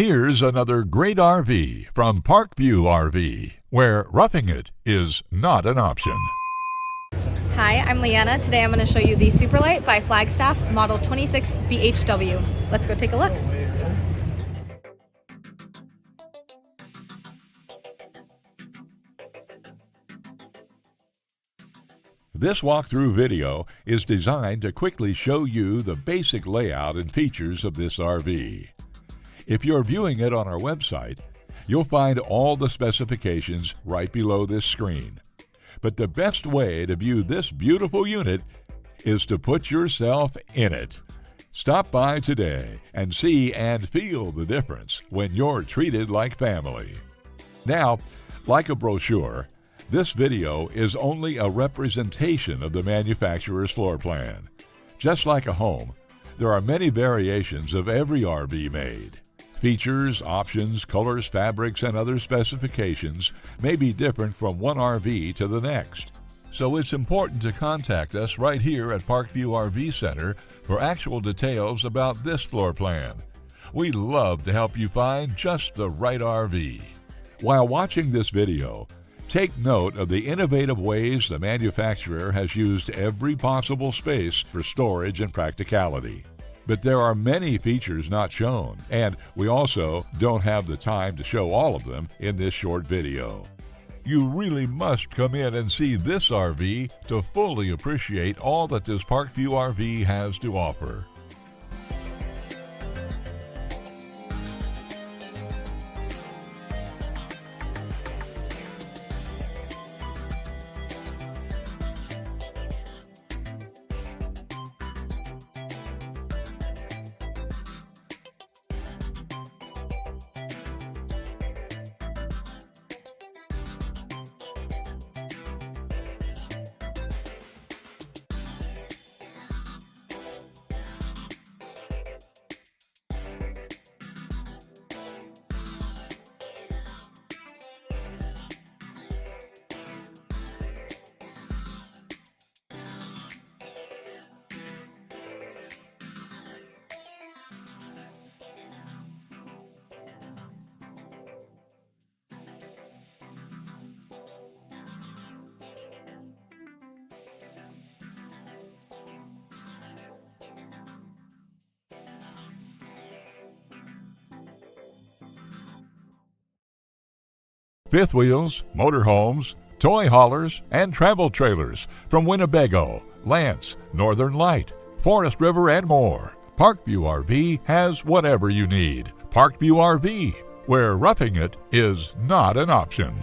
Here's another great RV from Parkview RV, where roughing it is not an option. Hi, I'm Leanna. Today I'm going to show you the Superlite by Flagstaff Model 26BHW. Let's go take a look. This walkthrough video is designed to quickly show you the basic layout and features of this RV. If you're viewing it on our website, you'll find all the specifications right below this screen. But the best way to view this beautiful unit is to put yourself in it. Stop by today and see and feel the difference when you're treated like family. Now, like a brochure, this video is only a representation of the manufacturer's floor plan. Just like a home, there are many variations of every RV made. Features, options, colors, fabrics, and other specifications may be different from one RV to the next. So it's important to contact us right here at Parkview RV Center for actual details about this floor plan. We'd love to help you find just the right RV. While watching this video, take note of the innovative ways the manufacturer has used every possible space for storage and practicality. But there are many features not shown, and we also don't have the time to show all of them in this short video. You really must come in and see this RV to fully appreciate all that this Parkview RV has to offer. Fifth wheels, motorhomes, toy haulers, and travel trailers from Winnebago, Lance, Northern Light, Forest River, and more. Parkview RV has whatever you need. Parkview RV, where roughing it is not an option.